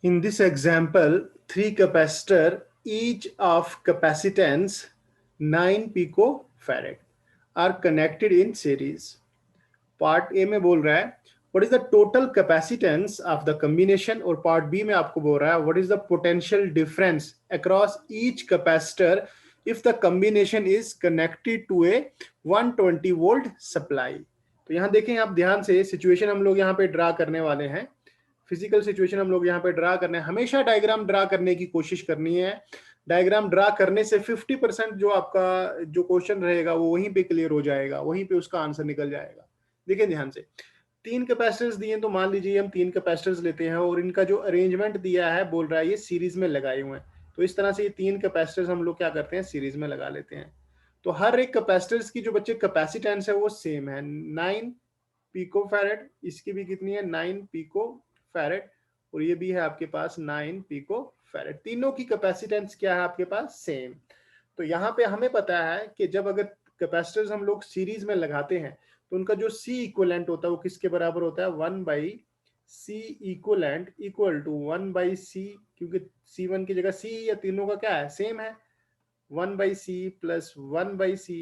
In this example, three capacitor, each of capacitance 9 picofarad are connected in series. Part A में बोल रहा है what is the total capacitance of the combination, और part B में आपको बोल रहा है what is the potential difference across each capacitor if the combination is connected to a 120 volt supply. तो यहाँ देखें आप ध्यान से, सिचुएशन हम लोग यहाँ पे ड्रा करने वाले हैं, फिजिकल सिचुएशन हम लोग यहाँ पे ड्रा करने हैं। हमेशा डायग्राम ड्रा करने की कोशिश करनी है। डायग्राम ड्रा करने से 50% जो आपका जो क्वेश्चन रहेगा वो वहीं पे क्लियर हो जाएगा, वहीं पे उसका आंसर निकल जाएगा। देखिए ध्यान से, तीन कैपेसिटर्स दिए, तो मान लीजिए हम तीन कैपेसिटर्स लेते हैं और इनका जो अरेंजमेंट दिया है बोल रहा है ये सीरीज में लगाए हुए हैं। तो इस तरह से ये तीन कैपेसिटर्स हम लोग क्या करते हैं, सीरीज में लगा लेते हैं। तो हर एक कैपेसिटर्स की जो बच्चे कैपेसिटेंस है वो सेम है, 9 पिकोफैरेड। इसकी भी कितनी है, 9 पिकोफैरेड, और ये भी है आपके पास 9 पिकोफैरेड। तीनों की कैपेसिटेंस क्या है आपके पास, सेम। तो यहाँ पे हमें पता है कि जब अगर कैपेसिटर्स हम लोग सीरीज में लगाते हैं तो उनका जो सी इक्वलेंट होता है वो किसके बराबर होता है, 1/C equivalent equal to 1/C, क्योंकि C1 की जगह C या तीनों का क्या है, सेम है, 1/C प्लस 1/C।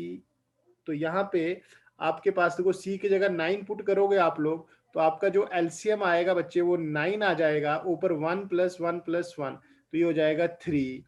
तो यहाँ पे आपके पास देखो C की जगह 9 पुट करोगे आप लोग, तो आपका जो एलसीएम आएगा बच्चे वो 9 आ जाएगा, ऊपर 1 प्लस 1 प्लस 1, तो ये हो जाएगा 3।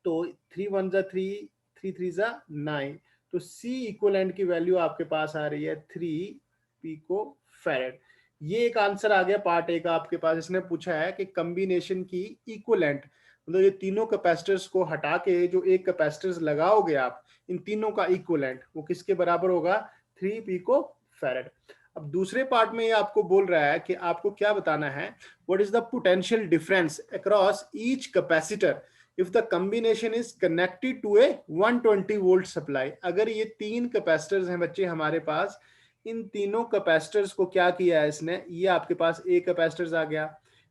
तो 3 1 जा 3, 3 3 जा 9। तो C इक्वलेंट की वैल्यू आपके पास आ रही है 3 पिको फैरेड। ये एक आंसर आ गया पार्ट ए का आपके पास। इसने पूछा है कि कॉम्बिनेशन की इक्वलेंट, मतलब ये तीनों कैपेसिटर्स को हटा के जो एक कैपेसिटर्स लगाओगे आप, इन तीनों का इक्वलेंट वो किसके बराबर होगा, 3 पिको फैरेड। अब दूसरे पार्ट में ये आपको बोल रहा है कि आपको क्या बताना है, what is the potential difference across each capacitor if the combination is connected to a 120 volt supply. अगर ये तीन कैपेसिटर्स हैं बच्चे हमारे पास, इन तीनों कैपेसिटर्स को क्या किया है इसने, ये आपके पास एक कैपेसिटर आ गया,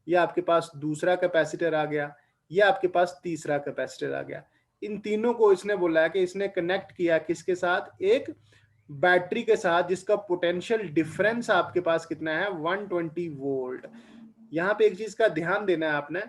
ये आपके पास दूसरा कैपेसिटर आ गया, ये आपके पास तीसरा कैपेसिटर आ गया। इन तीनों को इसने बोला है कि इसने कनेक्ट किया किसके साथ, एक बैटरी के साथ, जिसका पोटेंशियल डिफरेंस आपके पास कितना है, 120 वोल्ट। यहाँ पे एक चीज का ध्यान देना है आपने,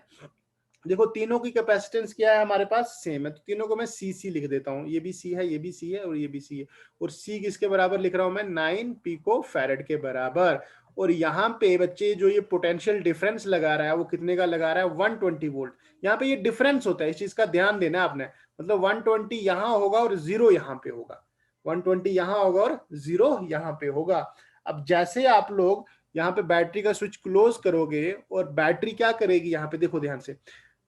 देखो तीनों की कैपेसिटेंस क्या है हमारे पास, सेम है, तो तीनों को मैं सी लिख देता हूं, ये भी सी है, ये भी सी है और ये भी सी है। और सी किसके बराबर लिख रहा हूं मैं, 9 पिको फैरेड के बराबर। और यहाँ पे बच्चे जो ये पोटेंशियल डिफरेंस लगा रहा है वो कितने का लगा रहा है, 120 वोल्ट। यहाँ पे ये डिफरेंस होता है, इस चीज का ध्यान देना आपने, मतलब 120 यहाँ होगा और 0 यहाँ पे होगा, 120 यहाँ होगा और 0 यहाँ पे होगा। अब जैसे आप लोग यहाँ पे बैटरी का स्विच क्लोज करोगे और बैटरी क्या करेगी, यहाँ पे देखो ध्यान से,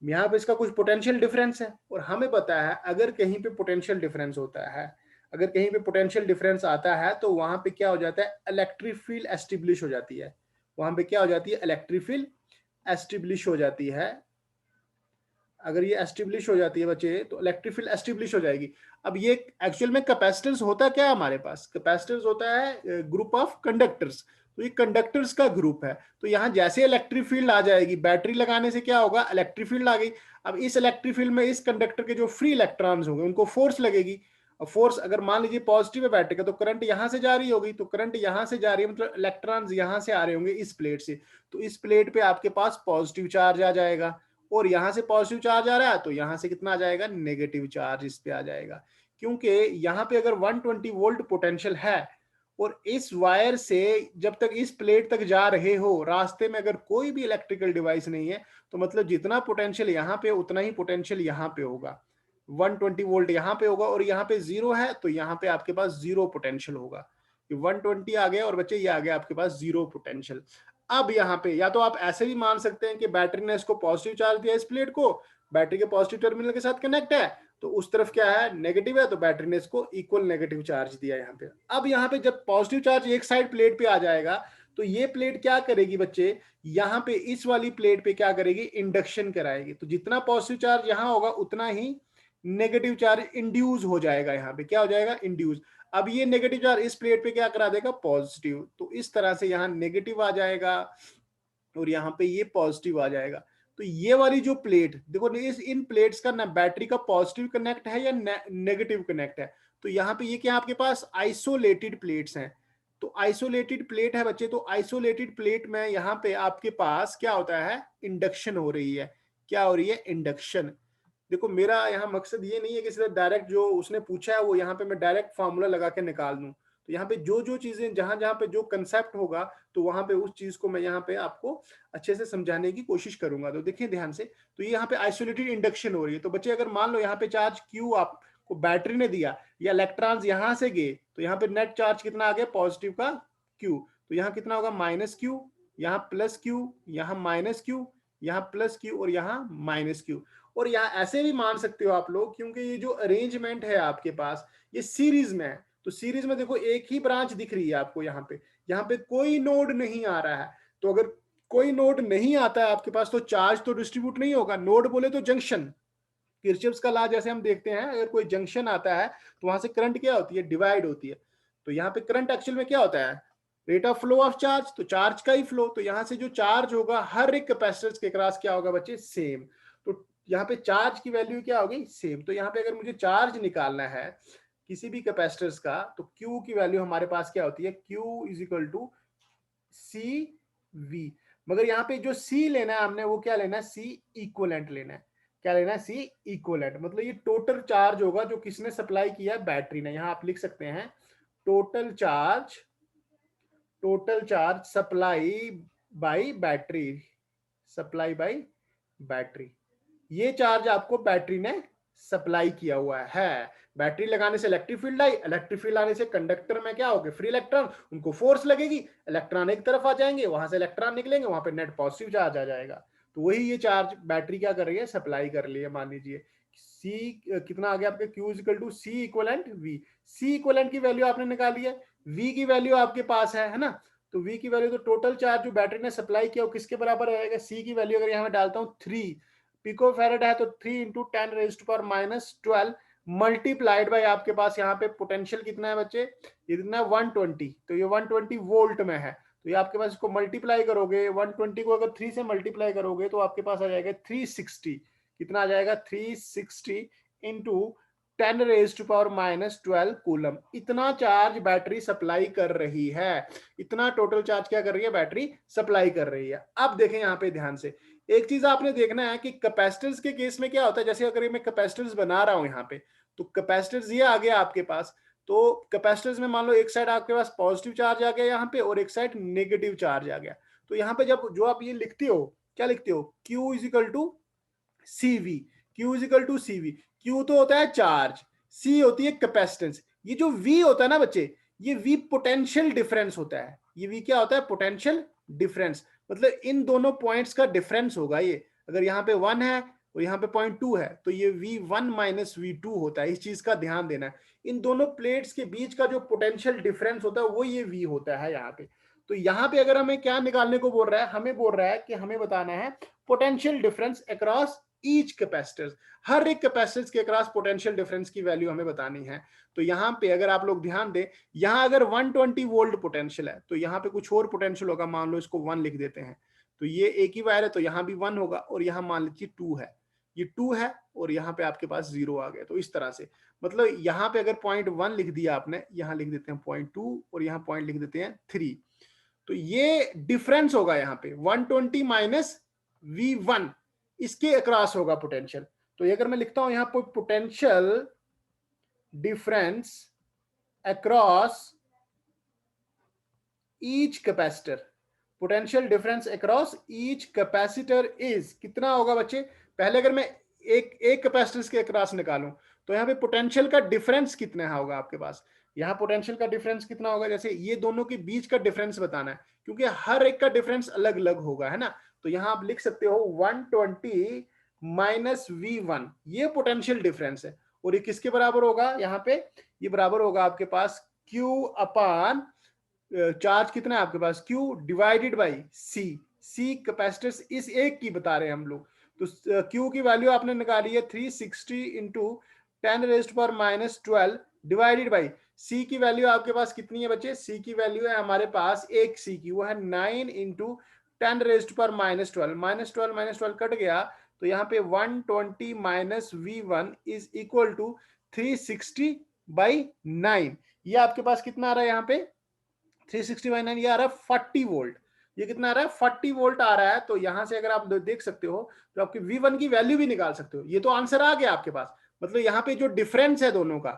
यहाँ पे इसका कुछ पोटेंशियल डिफरेंस है, और हमें पता है अगर कहीं पे पोटेंशियल डिफरेंस होता है, अगर कहीं पे पोटेंशियल डिफरेंस आता है तो वहां पे क्या हो जाता है, इलेक्ट्रिक फील्ड एस्टेब्लिश हो जाती है। वहां पे क्या हो जाती है, इलेक्ट्रिक फील्ड एस्टेब्लिश हो जाती है। अगर ये एस्टेब्लिश हो जाती है बच्चे तो इलेक्ट्रिक फील्ड एस्टेब्लिश हो जाएगी। अब ये एक्चुअल में कैपेसिटर्स होता क्या है हमारे पास, कैपेसिटर्स होता है ग्रुप ऑफ कंडक्टर्स। तो ये कंडक्टर्स का ग्रुप है। तो यहाँ जैसे इलेक्ट्रिक फील्ड आ जाएगी, बैटरी लगाने से क्या होगा, इलेक्ट्रिक फील्ड आ गई। अब इस इलेक्ट्रिक फील्ड में इस कंडक्टर के जो फ्री इलेक्ट्रॉन्स होंगे उनको फोर्स लगेगी। और फोर्स अगर मान लीजिए पॉजिटिव है बैटरी का, तो करंट यहाँ से जा रही होगी, तो करंट यहाँ से जा रही है, मतलब इलेक्ट्रॉन्स यहाँ से आ रहे होंगे इस प्लेट से। तो इस प्लेट पे आपके पास पॉजिटिव चार्ज आ जाएगा, और यहां से पॉजिटिव चार्ज आ रहा है तो यहां से कितना आ जाएगा, नेगेटिव चार्ज इस पे आ जाएगा। क्योंकि यहाँ पे अगर 120 वोल्ट पोटेंशियल है और इस वायर से जब तक इस प्लेट तक जा रहे हो, रास्ते में अगर कोई भी इलेक्ट्रिकल डिवाइस नहीं है, तो मतलब जितना पोटेंशियल यहाँ पे उतना ही पोटेंशियल यहाँ पे होगा। 120 वोल्ट यहाँ पे होगा और यहाँ पे 0 है, तो यहाँ पे आपके पास 0 पोटेंशियल होगा। 120 आ गया और बच्चे ये आ गया आपके पास 0 पोटेंशियल। अब यहाँ पे या तो आप ऐसे भी मान सकते हैं कि बैटरी ने इसको पॉजिटिव चार्ज दिया, इस प्लेट को बैटरी के पॉजिटिव टर्मिनल के साथ कनेक्ट है, तो उस तरफ क्या है, नेगेटिव है, तो बैटरी ने इसको इक्वल नेगेटिव चार्ज दिया यहाँ पे। अब यहाँ पे जब पॉजिटिव चार्ज एक साइड प्लेट पे आ जाएगा तो ये प्लेट क्या करेगी बच्चे, यहाँ पे इस वाली प्लेट पे क्या करेगी, इंडक्शन कराएगी। तो जितना पॉजिटिव चार्ज यहाँ होगा उतना ही नेगेटिव चार्ज इंड्यूस हो जाएगा, यहाँ पे क्या हो जाएगा, इंड्यूस। अब ये नेगेटिव चार्ज इस प्लेट पे क्या करा देगा, पॉजिटिव। तो इस तरह से यहाँ नेगेटिव आ जाएगा और यहाँ पे ये पॉजिटिव आ जाएगा। तो ये वाली जो प्लेट देखो, इस इन प्लेट्स का ना बैटरी का पॉजिटिव कनेक्ट है या नेगेटिव कनेक्ट है। तो यहाँ पे ये क्या आपके पास आइसोलेटेड प्लेट्स हैं, तो आइसोलेटेड प्लेट है बच्चे, तो आइसोलेटेड प्लेट में यहाँ पे आपके पास क्या होता है, इंडक्शन हो रही है। क्या हो रही है, इंडक्शन। देखो मेरा यहाँ मकसद ये नहीं है कि सिर्फ डायरेक्ट जो उसने पूछा है वो यहाँ पे मैं डायरेक्ट फार्मूला लगा के निकाल दूं। तो यहाँ पे जो जो चीजें जहां जहां पे जो कंसेप्ट होगा तो वहां पे उस चीज को मैं यहाँ पे आपको अच्छे से समझाने की कोशिश करूंगा। तो देखिए ध्यान से, तो ये यहाँ पे आइसोलेटेड इंडक्शन हो रही है। तो बच्चे अगर मान लो यहाँ पे चार्ज क्यू आपको बैटरी ने दिया या इलेक्ट्रॉन्स यहाँ से गए, तो यहाँ पे नेट चार्ज कितना आ गया, पॉजिटिव का क्यू। तो यहाँ कितना होगा, माइनस क्यू, यहाँ प्लस क्यू, यहाँ माइनस क्यू, यहाँ प्लस क्यू और यहाँ माइनस क्यू। और यहाँ ऐसे भी मान सकते हो आप लोग, क्योंकि ये जो अरेंजमेंट है आपके पास ये सीरीज में है, तो सीरीज में देखो एक ही ब्रांच दिख रही है आपको यहाँ पे कोई नोड नहीं आ रहा है। तो अगर कोई नोड नहीं आता है आपके पास तो चार्ज तो डिस्ट्रीब्यूट नहीं होगा। नोड बोले तो जंक्शन, किरचॉफ्स का लॉ जैसे हम देखते हैं, अगर कोई जंक्शन आता है तो वहां से करंट क्या होती है, डिवाइड होती है। तो यहाँ पे करंट एक्चुअल में क्या होता है, rate of flow of charge, तो चार्ज का ही फ्लो। तो यहाँ से जो चार्ज होगा हर एक कैपेसिटर के क्रॉस क्या होगा बच्चे, सेम। तो यहाँ पे चार्ज की वैल्यू क्या होगी, सेम। तो यहाँ पे अगर मुझे चार्ज निकालना है किसी भी कैपेसिटर्स का, तो Q की वैल्यू हमारे पास क्या होती है, Q is equal to C V. मगर यहाँ पे जो C लेना है हमने वो क्या लेना है, C इक्वलेंट लेना है। क्या लेना है, C इक्वलेंट। मतलब ये टोटल चार्ज होगा जो किसने सप्लाई किया है, बैटरी ने। यहाँ आप लिख सकते हैं total charge, total charge supply bye battery, supply bye battery. ये चार्ज आपको बैटरी ने सप्लाई किया हुआ है। बैटरी लगाने से electric field I, electric field आने से कंडक्टर में क्या हो गए, फ्री इलेक्ट्रॉन, उनको फोर्स लगेगी, इलेक्ट्रॉन एक तरफ आ जाएंगे, वहां से इलेक्ट्रॉन निकलेंगे, वहां पे नेट पॉजिटिव चार्ज आ जाएगा। तो वही ये चार्ज बैटरी क्या कर रही है, सप्लाई कर रही है। मान लीजिए सी कितना आ गया आपके, Q is equal to C equivalent V. C equivalent की वैल्यू आपने निकाली है, वी की वैल्यू आपके पास है ना। तो वी की वैल्यू, तो टोटल चार्ज जो बैटरी ने सप्लाई किया वो किसके बराबर रहेगा, सी की वैल्यू अगर यहाँ मैं डालता हूँ 3 पिको फेरेड है, तो 3 into 10 raise to power -12 multiplied by आपके पास यहाँ पे पोटेंशियल कितना है बच्चे, ये कितना है 120। तो ये 120 वोल्ट में है। तो ये आपके पास इसको मल्टीप्लाई करोगे, 120 को अगर 3 से मल्टीप्लाई करोगे तो आपके पास आ जाएगा 360। कितना आ जाएगा, 360 into 10 raise to power -12 coulomb. इतना चार्ज बैटरी सप्लाई कर रही है। इतना टोटल चार्ज क्या कर रही है, बैटरी सप्लाई कर रही है। अब देखें यहाँ पे ध्यान से, एक चीज आपने देखना है कि कैपेसिटर्स के केस में क्या होता है। जैसे अगर मैं कैपेसिटर्स बना रहा हूं यहाँ पे, तो कैपेसिटर्स ये आ गया आपके पास। तो कैपेसिटर्स में मान लो एक साइड आपके पास पॉजिटिव चार्ज आ गया यहाँ पे और एक साइड नेगेटिव चार्ज आ गया। तो यहाँ पे जब जो आप ये लिखते हो, क्या लिखते हो, Q is equal to CV। Q is equal to CV। Q तो होता है चार्ज, C होती है कैपेसिटेंस। ये जो V होता है ना बच्चे, ये V पोटेंशियल डिफरेंस होता है। ये V क्या होता है, पोटेंशियल डिफरेंस। मतलब इन दोनों पॉइंट्स का डिफरेंस होगा ये। अगर यहाँ पे 1 है और यहाँ पे 0.2 है तो ये V1 माइनस V2 होता है। इस चीज का ध्यान देना है। इन दोनों प्लेट्स के बीच का जो पोटेंशियल डिफरेंस होता है वो ये V होता है यहाँ पे। तो यहाँ पे अगर हमें क्या निकालने को बोल रहा है, हमें बोल रहा है कि हमें बताना है potential difference across each capacitor. हर एक कैपेसिटर के अक्रॉस पोटेंशियल डिफरेंस की वैल्यू हमें बतानी है। तो यहाँ पे अगर आप लोग ध्यान दें, यहाँ अगर 120 वोल्ट पोटेंशियल है तो यहाँ पे कुछ और पोटेंशियल होगा। मान लो इसको 1 लिख देते हैं, तो ये एक ही वायर है तो यहाँ भी 1 होगा और यहाँ मान लीजिए 2 है, ये 2 है और यहाँ पे आपके पास 0 आ गया। तो इस तरह से मतलब यहाँ पे अगर 0.1 लिख दिया आपने, यहाँ लिख देते हैं 0.2 और यहाँ पॉइंट लिख देते हैं 3। तो ये डिफरेंस होगा यहाँ पे 120 माइनस V1, इसके अक्रॉस होगा पोटेंशियल। तो ये अगर मैं लिखता हूं यहाँ पर potential difference across each capacitor, potential difference across each capacitor is कितना होगा बच्चे। पहले अगर मैं एक कैपेसिटर के अक्रॉस निकालूं तो यहाँ पे पोटेंशियल का डिफरेंस कितना होगा आपके पास। यहाँ पोटेंशियल का डिफरेंस कितना होगा, जैसे ये दोनों के बीच का डिफरेंस बताना है क्योंकि हर एक का डिफरेंस अलग अलग होगा, है ना। तो यहाँ आप लिख सकते हो 120 माइनस V1, ये पोटेंशियल डिफरेंस है। और ये किसके बराबर होगा, यहाँ पे ये बराबर होगा आपके पास Q अपान चार्ज कितना है आपके पास, Q divided by C capacitors इस एक की बता रहे हैं हम लोग। तो Q की वैल्यू आपने निकाली है 360 into 10 raised power -12 divided by C की वैल्यू आपके पास कितनी है बच्चे, C की वैल्यू है हमारे पास एक C की, वो है 9 इंटू 10 रेज्ड पावर -12 -12 कट गया। तो यहाँ पे 120 minus V1 is equal to 360 by 9। ये आपके पास कितना आ रहा है यहाँ पे 360/9 ये आ रहा है 40 वोल्ट। ये कितना आ रहा है? 40 वोल्ट आ रहा है। तो यहां से अगर आप देख सकते हो तो आपकी V1 की वैल्यू भी निकाल सकते हो। ये तो आंसर आ गया आपके पास। मतलब यहाँ पे जो डिफरेंस है दोनों का,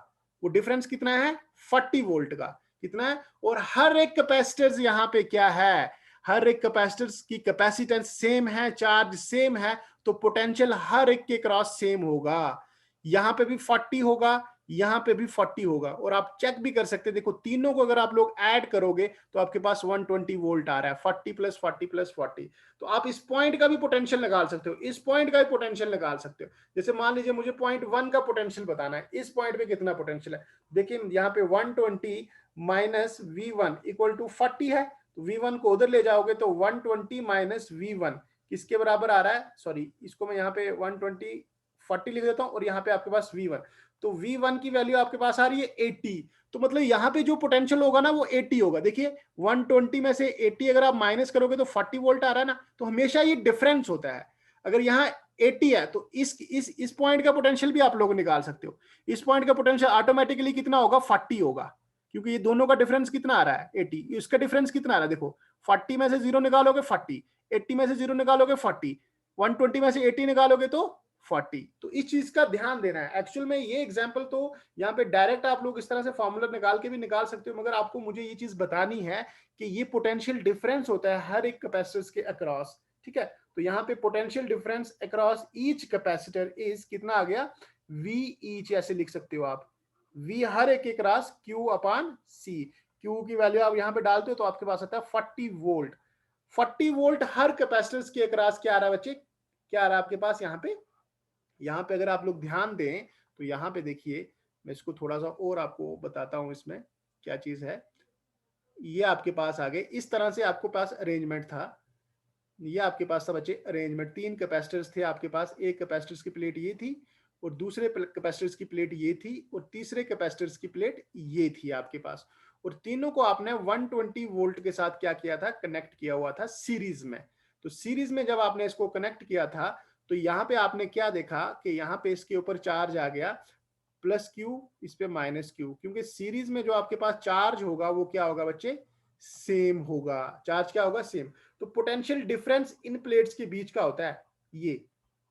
वो डिफरेंस कितना है? 40 वोल्ट का। कितना है? और हर एक कैपेसिटर यहाँ पे क्या है? हर एक कैपेसिटर की कैपेसिटेंस सेम है, चार्ज सेम है, तो पोटेंशियल हर एक के क्रॉस सेम होगा। यहां पे भी 40 होगा, यहां पे भी 40 होगा। और आप चेक भी कर सकते हैं, देखो तीनों को अगर आप लोग ऐड करोगे तो आपके पास 120 वोल्ट आ रहा है। 40 प्लस 40 प्लस 40। तो आप इस पॉइंट का भी पोटेंशियल निकाल सकते हो, इस पॉइंट का भी पोटेंशियल निकाल सकते हो। जैसे मान लीजिए मुझे पॉइंट 1 का पोटेंशियल बताना है, इस पॉइंट पे कितना पोटेंशियल है। देखिए यहाँ पे 120 माइनस V1 इक्वल टू 40 है। तो V1 को उधर ले जाओगे तो 120 माइनस V1 किसके बराबर आ रहा है? सॉरी, इसको मैं यहाँ पे 120 40 लिख देता हूं और यहाँ पे आपके पास V1। तो V1 की वैल्यू आपके पास आ रही है 80। तो मतलब यहाँ पे जो पोटेंशियल होगा ना वो 80 होगा। देखिए 120 में से 80 अगर आप माइनस करोगे तो 40 वोल्ट आ रहा है ना। तो हमेशा ये डिफरेंस होता है। अगर यहाँ 80 है तो इस पॉइंट का पोटेंशियल भी आप लोग निकाल सकते हो। इस पॉइंट का पोटेंशियल ऑटोमेटिकली कितना होगा? 40 होगा, क्योंकि ये दोनों का डिफरेंस कितना आ रहा है? 80। इसका डिफरेंस कितना आ रहा है? देखो 40 में से 0 निकालोगे 40, 80 में से 0 निकालोगे 40, 120 में से 80 निकालोगे तो 40। तो इस चीज का ध्यान देना है। एक्चुअल में ये एग्जांपल तो यहाँ पे डायरेक्ट आप लोग इस तरह से फॉर्मूला निकाल के भी निकाल सकते हो, मगर आपको मुझे ये चीज बतानी है कि ये पोटेंशियल डिफरेंस होता है हर एक कैपेसिटर के अक्रॉस। ठीक है, तो यहाँ पे potential difference across each capacitor is कितना आ गया? V ईच ऐसे लिख सकते हो आप। V हर एक के क्रॉस Q अपान C। Q की वैल्यू आप यहाँ पे डालते हो तो आपके पास आता है 40 वोल्ट। 40 वोल्ट हर कैपेसिटर के अक्रॉस क्या आ रहा है बच्चे? क्या आ रहा है आपके पास यहाँ पे? यहाँ पे अगर आप लोग ध्यान दें तो यहाँ पे देखिए, मैं इसको थोड़ा सा और आपको बताता हूं इसमें क्या चीज है। ये आपके पास आ गए, इस तरह से आपके पास अरेंजमेंट था। ये आपके पास था बच्चे अरेंजमेंट। 3 कैपेसिटर्स थे आपके पास। एक कैपेसिटर्स की प्लेट ये थी, और दूसरे कैपेसिटर्स की प्लेट ये थी, और तीसरे कैपेसिटर्स की प्लेट ये थी आपके पास। और तीनों को आपने 120 वोल्ट के साथ क्या किया था? कनेक्ट किया हुआ था सीरीज में। तो सीरीज में जब आपने इसको कनेक्ट किया था तो यहाँ पे आपने क्या देखा कि यहाँ पे इसके ऊपर चार्ज आ गया प्लस Q, इस पे माइनस Q, क्योंकि सीरीज में जो आपके पास चार्ज होगा वो क्या होगा बच्चे? सेम होगा। चार्ज क्या होगा? सेम। तो पोटेंशियल डिफरेंस इन प्लेट्स के बीच का होता है ये।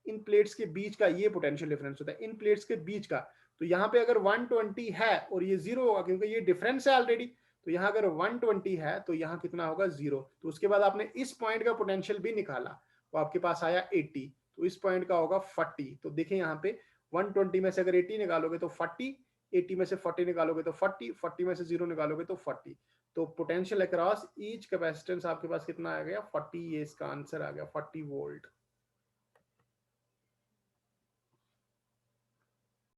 इन प्लेट्स के बीच का ये पोटेंशियल डिफरेंस होता है, इन प्लेट्स के बीच का। तो यहाँ पे अगर 120 है और ये 0 होगा, क्योंकि ये डिफरेंस है ऑलरेडी। तो यहाँ अगर 120 है तो यहाँ कितना होगा? 0। तो उसके बाद आपने इस पॉइंट का पोटेंशियल भी निकाला, वो आपके पास आया 80। तो इस पॉइंट का होगा 40। तो देखें यहाँ पे 120 में से अगर 80 निकालोगे तो 40, 80 में से 40 निकालोगे तो 40, 40 में से 0 निकालोगे तो 40। तो पोटेंशियल अक्रॉस ईच कैपेसिटेंस आपके पास कितना आ गया? 40। ये इसका आंसर आ गया, 40 वोल्ट।